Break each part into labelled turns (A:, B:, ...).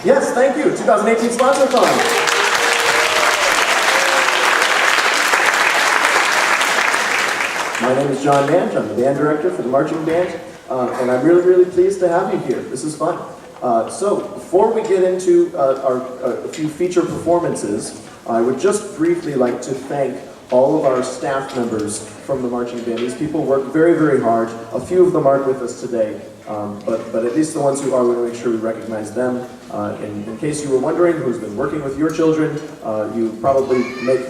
A: Yes, thank you. 2018 Sponsor Fund. My name is John Mange. I'm the band director for the marching band, and I'm really, really pleased to have you here. This is fun. So, before we get into a few feature performances, I would just briefly like to thank all of our staff members from the marching band. These people work very, very hard. A few of them aren't with us today, but at least the ones who are, we want to make sure we recognize them. In case you were wondering who's been working with your children, you probably make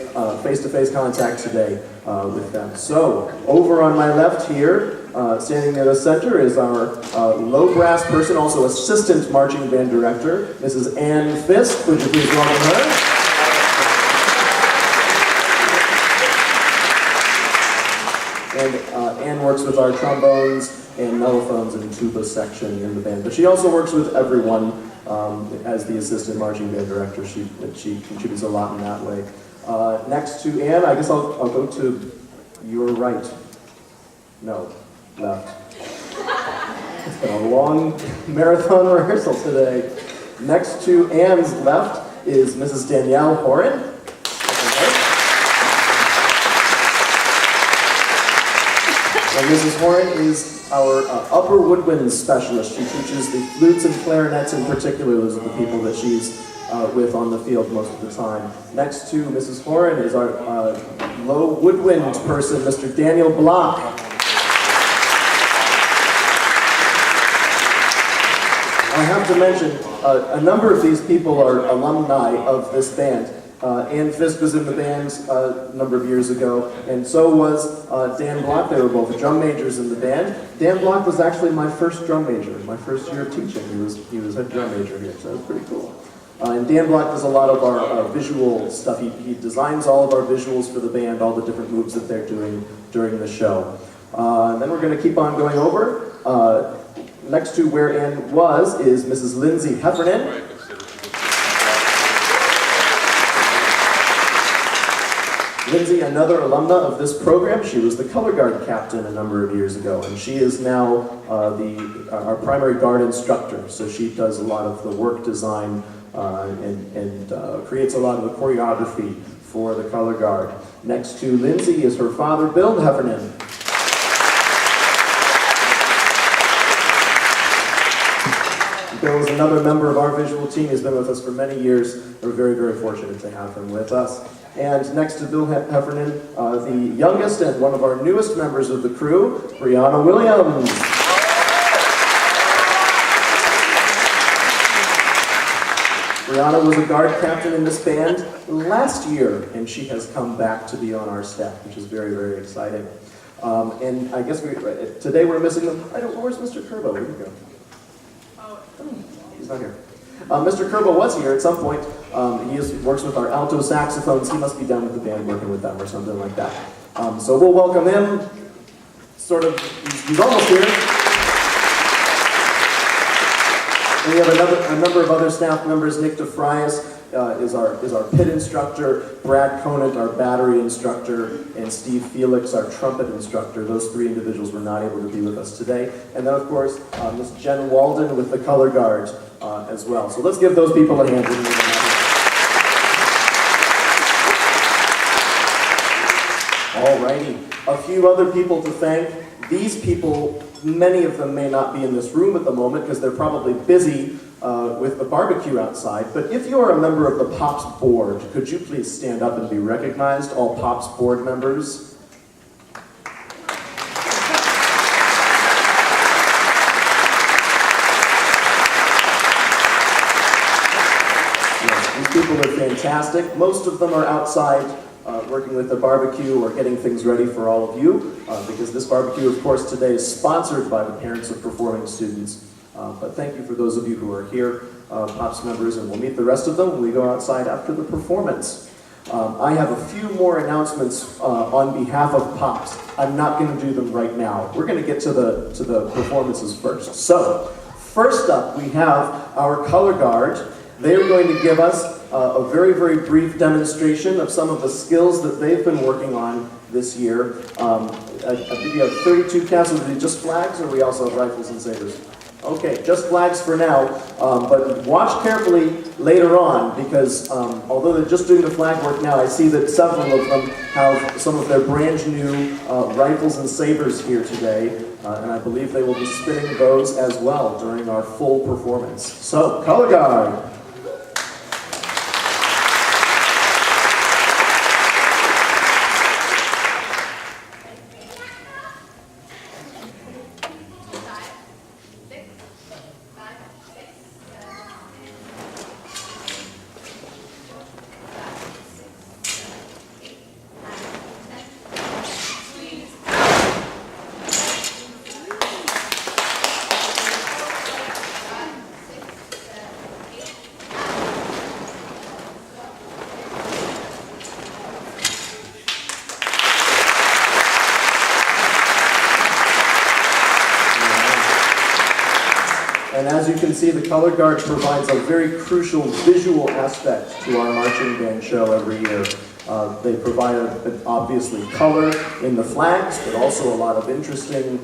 A: face-to-face contact today with them. So, over on my left here, standing near the center is our low brass person, also assistant marching band director, Mrs. Ann Fisk. Would you please welcome her? And Ann works with our trombones and mellophones and tuba section in the band. But she also works with everyone as the assistant marching band director. She contributes a lot in that way. Next to Ann, I guess I'll go to your right. No, left. It's been a long marathon rehearsal today. Next to Ann's left is Mrs. Danielle Horan. And Mrs. Horan is our upper woodwind specialist. She teaches the flutes and clarinets in particular. Those are the people that she's with on the field most of the time. Next to Mrs. Horan is our low woodwind person, Mr. Daniel Block. I have to mention, a number of these people are alumni of this band. Ann Fisk was in the band a number of years ago, and so was Dan Block. They were both drum majors in the band. Dan Block was actually my first drum major, my first year of teaching. He was a drum major here, so that was pretty cool. And Dan Block does a lot of our visual stuff. He designs all of our visuals for the band, all the different moves that they're doing during the show. And then we're going to keep on going over. Next to where Ann was is Mrs. Lindsay Heffernan. Lindsay, another alumna of this program. She was the color guard captain a number of years ago, and she is now our primary guard instructor. So she does a lot of the work design and creates a lot of the choreography for the color guard. Next to Lindsay is her father, Bill Heffernan. Bill is another member of our visual team. He's been with us for many years. We're very, very fortunate to have him with us. And next to Bill Heffernan, the youngest and one of our newest members of the crew, Brianna Williams. Brianna was a guard captain in this band last year, and she has come back to be on our staff, which is very, very exciting. And I guess today we're missing them. Where's Mr. Kerbo? Where'd he go? Oh, he's not here. Mr. Kerbo was here at some point. He works with our alto saxophones. He must be down with the band working with them or something like that. So we'll welcome him. He's almost here. And we have a number of other staff members. Nick DeFrias is our pit instructor, Brad Conant, our battery instructor, and Steve Felix, our trumpet instructor. Those three individuals were not able to be with us today. And then, of course, Miss Jen Walden with the color guard as well. So let's give those people a hand. Alrighty, a few other people to thank. These people, many of them may not be in this room at the moment because they're probably busy with the barbecue outside, but if you are a member of the POPS board, could you please stand up and be recognized, all POPS board members? Yes, these people are fantastic. Most of them are outside working with the barbecue or getting things ready for all of you, because this barbecue, of course, today is sponsored by the parents of performing students. But thank you for those of you who are here, POPS members, and we'll meet the rest of them when we go outside after the performance. I have a few more announcements on behalf of POPS. I'm not going to do them right now. We're going to get to the performances first. So, first up, we have our color guard. They're going to give us a very, very brief demonstration of some of the skills that they've been working on this year. I think you have 32 castles. Are they just flags, or we also have rifles and sabers? Okay, just flags for now, but watch carefully later on because although they're just doing the flag work now, I see that several of them have some of their brand new rifles and sabers here today, and I believe they will be spinning those as well during our full performance. So, Color Guard. And as you can see, the Color Guard provides a very crucial visual aspect to our marching band show every year. They provide, obviously, color in the flags, but also a lot of interesting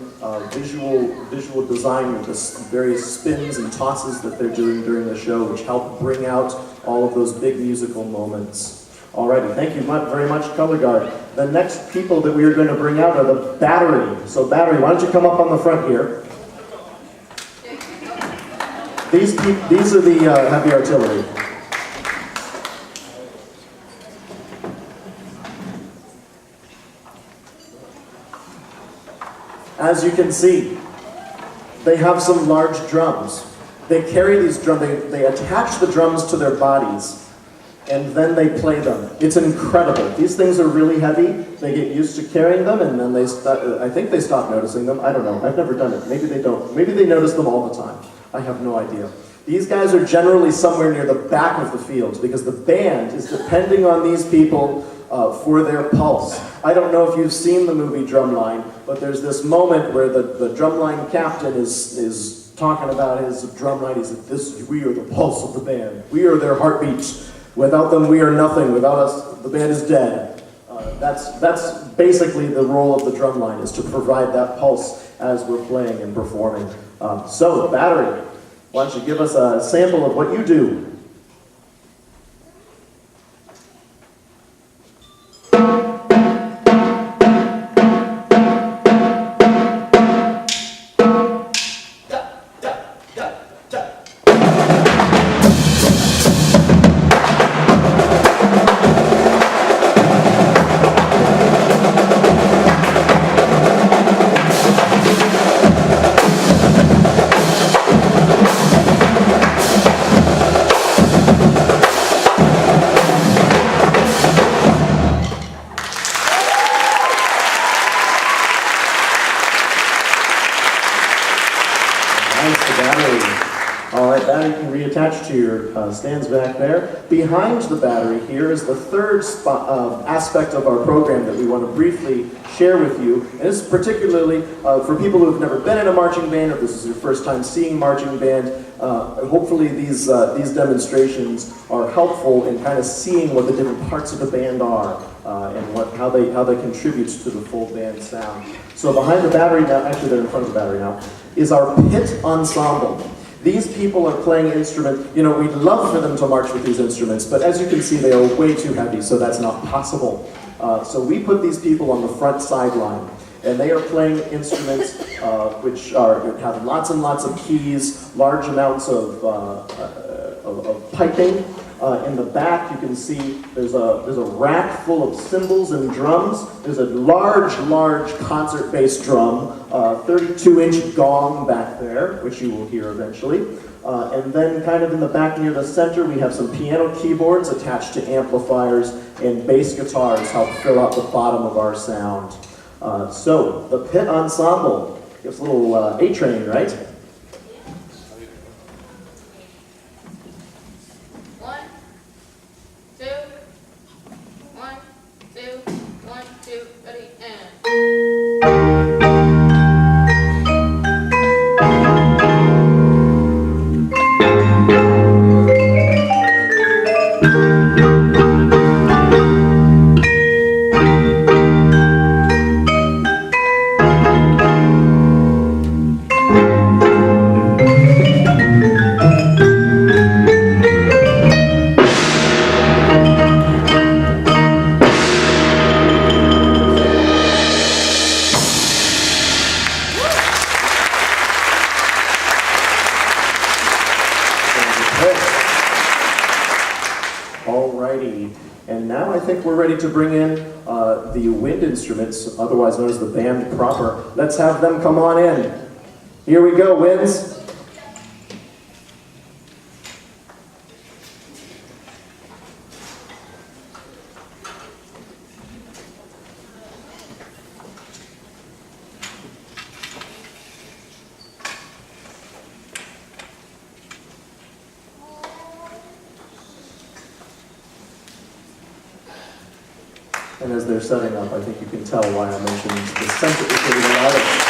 A: visual design with the various spins and tosses that they're doing during the show, which help bring out all of those big musical moments. Alrighty, thank you very much, Color Guard. The next people that we are going to bring out are the Battery. So Battery, why don't you come up on the front here? These are the heavy artillery. As you can see, they have some large drums. They carry these drums, they attach the drums to their bodies, and then they play them. It's incredible. These things are really heavy. They get used to carrying them, and then I think they stop noticing them. I don't know. I've never done it. Maybe they don't. Maybe they notice them all the time. I have no idea. These guys are generally somewhere near the back of the field because the band is depending on these people for their pulse. I don't know if you've seen the movie Drumline, but there's this moment where the drumline captain is talking about his drumline. He said, we are the pulse of the band. We are their heartbeats. Without them, we are nothing. Without us, the band is dead. That's basically the role of the drumline, is to provide that pulse as we're playing and performing. So, Battery, why don't you give us a sample of what you do? Alright, Battery can reattach to your stands back there. Behind the Battery here is the third aspect of our program that we want to briefly share with you. And this is particularly for people who have never been in a marching band, or this is your first time seeing marching band. Hopefully these demonstrations are helpful in kind of seeing what the different parts of the band are and how they contribute to the full band sound. So behind the Battery now, actually they're in front of the Battery now, is our pit ensemble. These people are playing instruments. You know, we'd love for them to march with these instruments, but as you can see, they are way too heavy, so that's not possible. So we put these people on the front sideline, and they are playing instruments which have lots and lots of keys, large amounts of piping. In the back, you can see there's a rack full of cymbals and drums. There's a large concert bass drum, 32-inch gong back there, which you will hear eventually. And then kind of in the back near the center, we have some piano keyboards attached to amplifiers, and bass guitars help fill out the bottom of our sound. So, the pit ensemble gives a little A-train, right? Alrighty. And now I think we're ready to bring in the wind instruments, otherwise known as the band proper. Let's have them come on in. Here we go, winds. And as they're setting up, I think you can tell why I mentioned the sense that we're getting a lot of.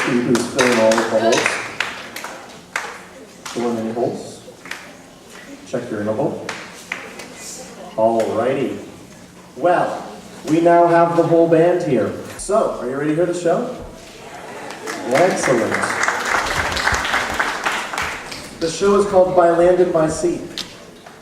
A: Who's filling all of the holes? Filling any holes? Check your interval. Alrighty. Well, we now have the whole band here. So, are you ready to hear the show? Excellent. The show is called By Land and By Sea.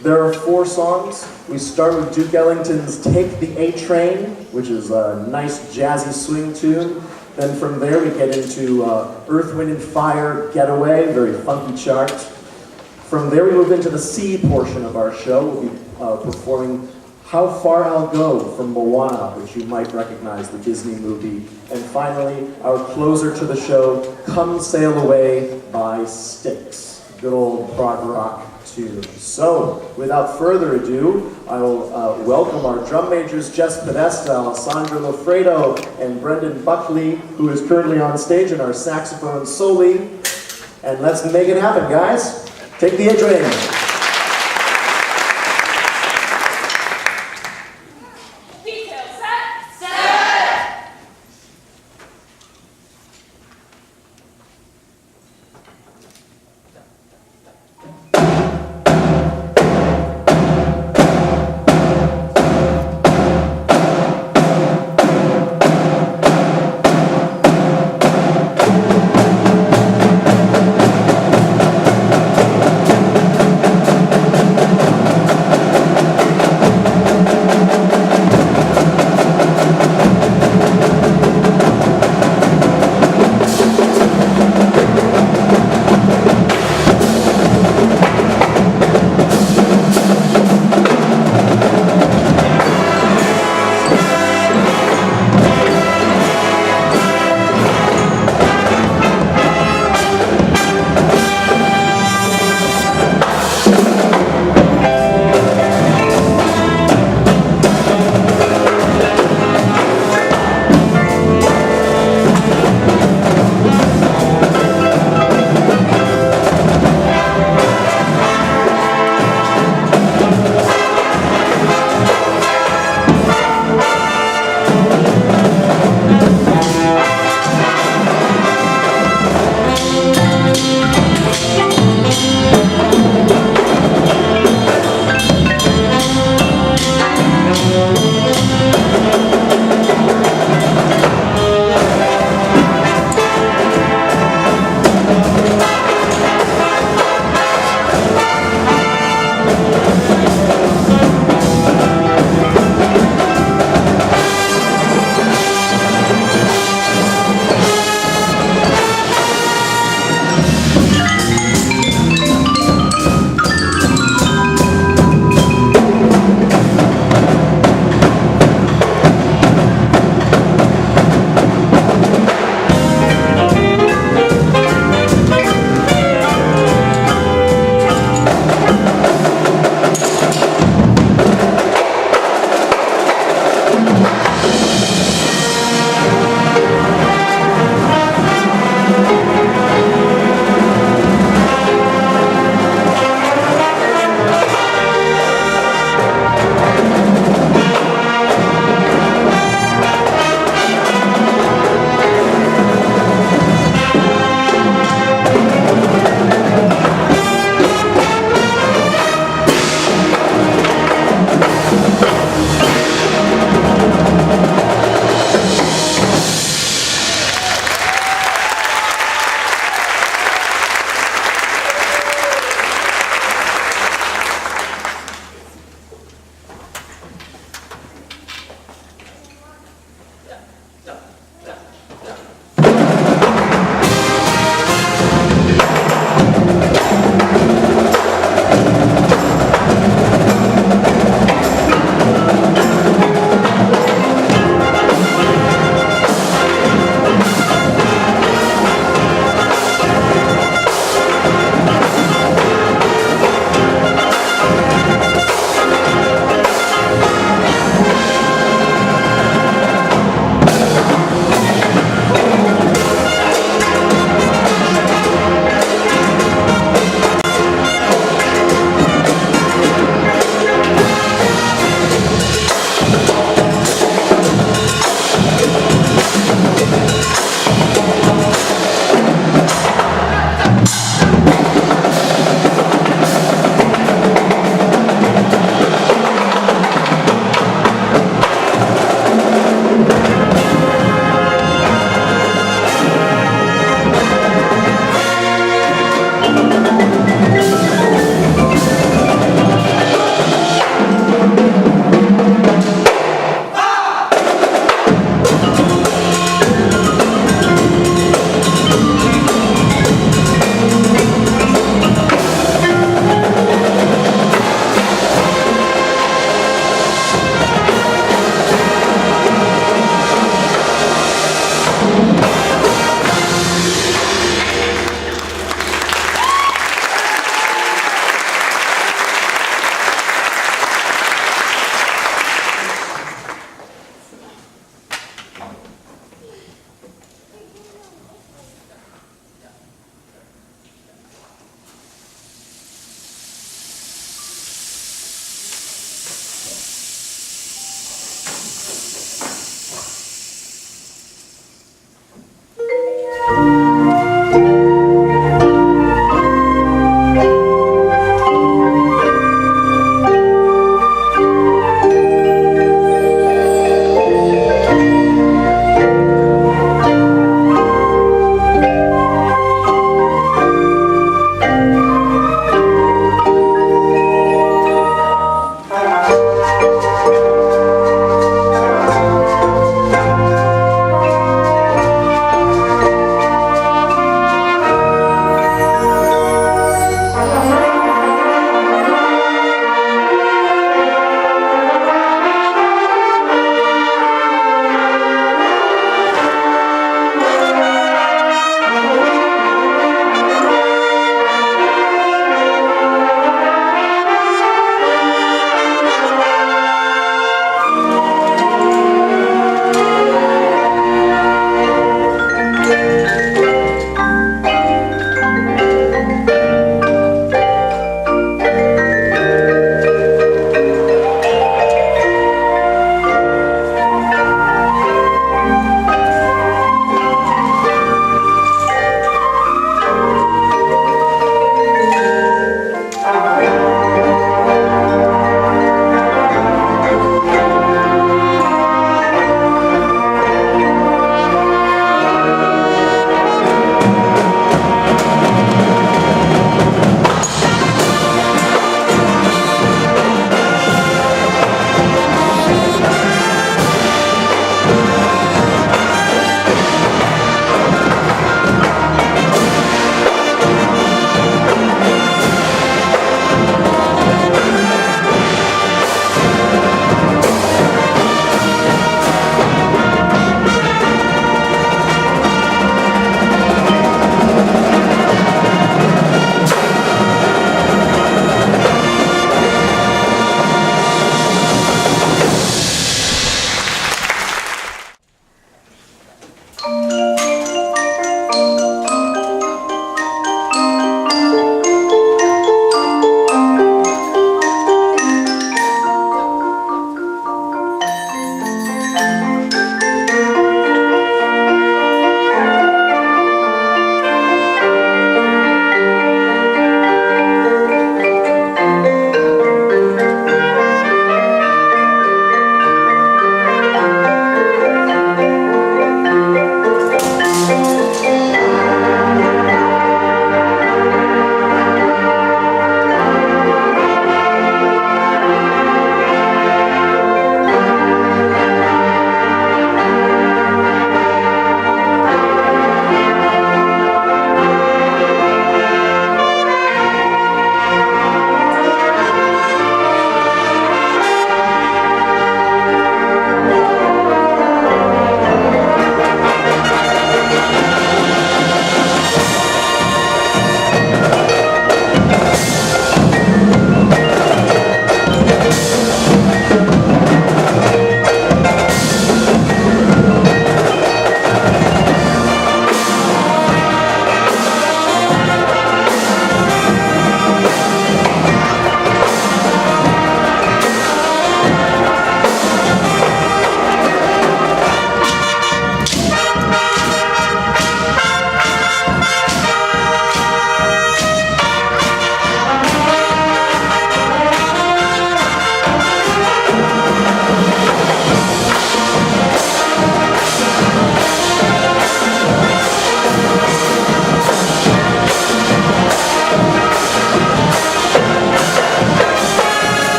A: There are 4 songs. We start with Duke Ellington's Take the A Train, which is a nice jazzy swing tune. Then from there we get into Earth, Wind and Fire, Getaway, very funky chart. From there we move into the C portion of our show. We'll be performing How Far I'll Go from Moana, which you might recognize, the Disney movie. And finally, our closer to the show, Come Sail Away by Styx. Good old prog rock tune. So, without further ado, I will welcome our drum majors, Jess Podesta, Alessandra Lofredo, and Brendan Buckley, who is currently on stage, and our saxophone Soli. And let's make it happen, guys. Take the A train.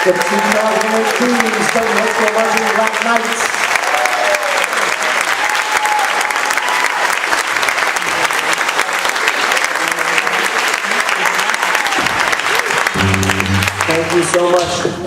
B: the 2018 Stoughton High School Marching Black Knights.
A: Thank you so much.